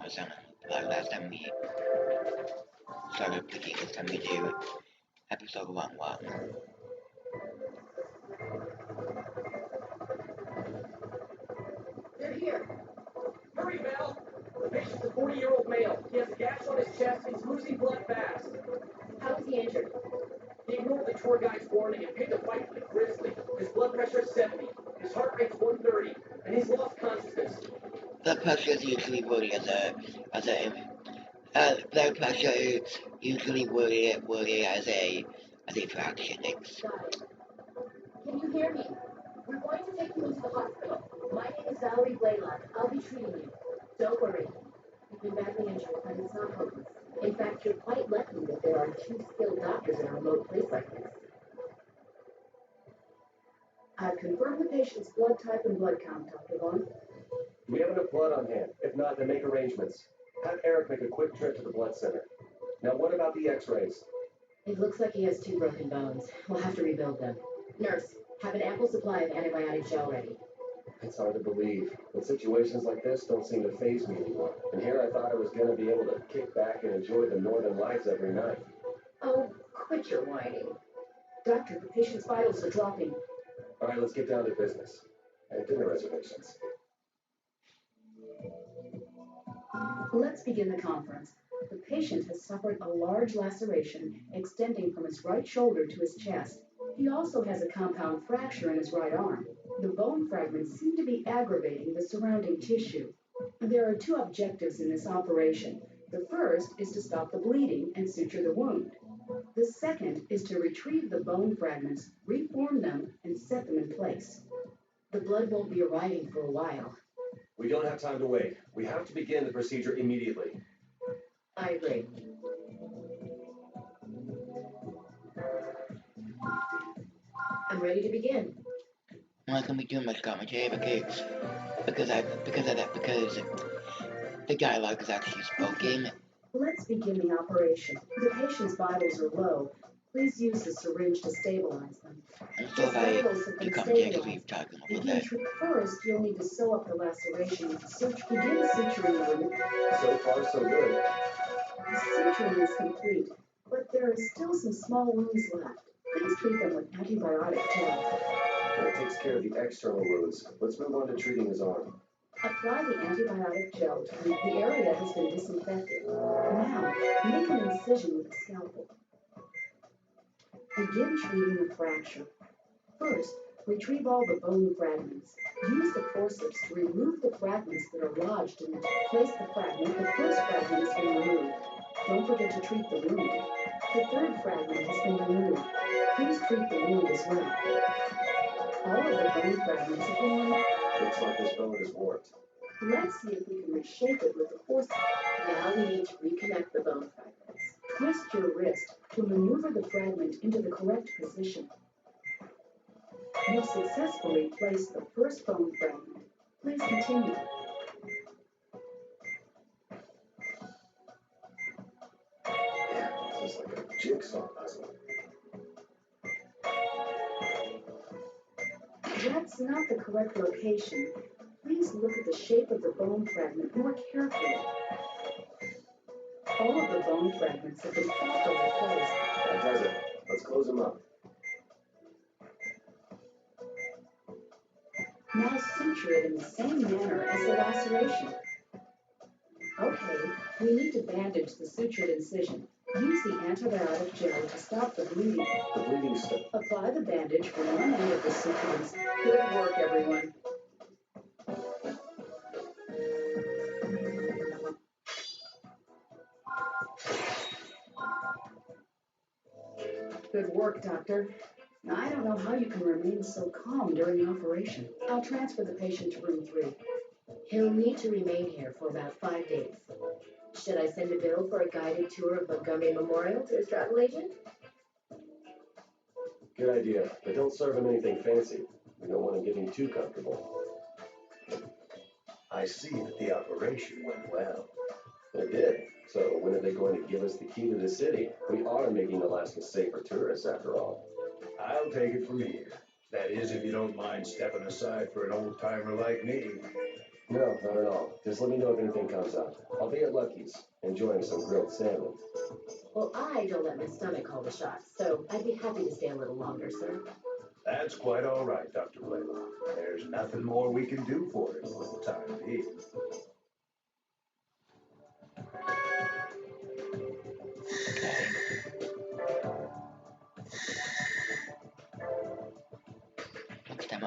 100%. Like last time we started picking, this time we do episode 1-1. They're here. Hurry, Bell. The patient's a 40-year-old male. He has gash on his chest and he's losing blood fast. How is he injured? He ignored the tour guide's warning and picked a fight with a grizzly. His blood pressure is 70. His heart rate's 130. And he's lost consciousness. Blood pressure is usually worded blood pressure is usually worded as a fraction. Guys, can you hear me? We're going to take you into the hospital. My name is Valerie Blaylock. I'll be treating you. Don't worry. You've been badly injured, but it's not hopeless. In fact, you're quite lucky that there are two skilled doctors in a remote place like this. I've confirmed the patient's blood type and blood count, Dr. Vaughn. Do we have enough blood on hand? If not, then make arrangements. Have Eric make a quick trip to the blood center. Now, what about the x-rays? It looks like he has two broken bones. We'll have to rebuild them. Nurse, have an ample supply of antibiotic gel ready. It's hard to believe, but situations like this don't seem to faze me anymore. And here I thought I was going to be able to kick back and enjoy the northern lights every night. Oh, quit your whining. Doctor, the patient's vitals are dropping. All right, let's get down to business. I have dinner reservations. Let's begin the conference. The patient has suffered a large laceration extending from his right shoulder to his chest. He also has a compound fracture in his right arm. The bone fragments seem to be aggravating the surrounding tissue. There are two objectives in this operation. The first is to stop the bleeding and suture the wound. The second is to retrieve the bone fragments, reform them, and set them in place. The blood won't be arriving for a while. We don't have time to wait. We have to begin the procedure immediately. I agree. I'm ready to begin. I'm not gonna be doing much commentary because the dialogue is actually spoken. Let's begin the operation. The patient's vitals are low. Please use the syringe to stabilize them. And so if I do commentary, because we've talked a little bit. First, you'll need to sew up the laceration with begin suturing the wound. So far, so good. The suturing is complete, but there are still some small wounds left. Please treat them with antibiotic gel. That takes care of the external wounds. Let's move on to treating his arm. Apply the antibiotic gel to the area has been disinfected. Now, make an incision with a scalpel. Begin treating the fracture. First, retrieve all the bone fragments. Use the forceps to remove the fragments that are lodged and place the fragment. The first fragment has been removed. Don't forget to treat the wound. The third fragment has been removed. Please treat the wound as well. All of the bone fragments have been removed. Looks like this bone is warped. Let's see if we can reshape it with the forceps. Now we need to reconnect the bone fragments. Twist your wrist to maneuver the fragment into the correct position. You've successfully placed the first bone fragment. Please continue. Yeah, this is like a jigsaw puzzle. That's not the correct location. Please look at the shape of the bone fragment more carefully. All of the bone fragments have been properly placed. That does it. Let's close them up. Now suture it in the same manner as the laceration. Okay, we need to bandage the sutured incision. Use the antibiotic gel to stop the bleeding. The bleeding stopped. Apply the bandage from one end of the sutured incision. Good work, everyone. Good work, Doctor. Now, I don't know how you can remain so calm during the operation. I'll transfer the patient to room 3. He'll need to remain here for about 5 days. Should I send a bill for a guided tour of Montgomery Memorial to his travel agent? Good idea, but don't serve him anything fancy. We don't want him getting too comfortable. I see that the operation went well. It did. So when are they going to give us the key to the city? We are making Alaska safe for tourists, after all. I'll take it from here. That is, if you don't mind stepping aside for an old-timer like me. No, not at all. Just let me know if anything comes up. I'll be at Lucky's, enjoying some grilled salmon. Well, I don't let my stomach call the shots, so I'd be happy to stay a little longer, sir. That's quite all right, Dr. Blaylock. There's nothing more we can do for him for the time being. Okay.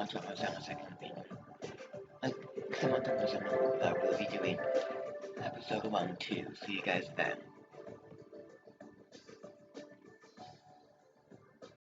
We'll be doing episode 1, 2. See you guys then.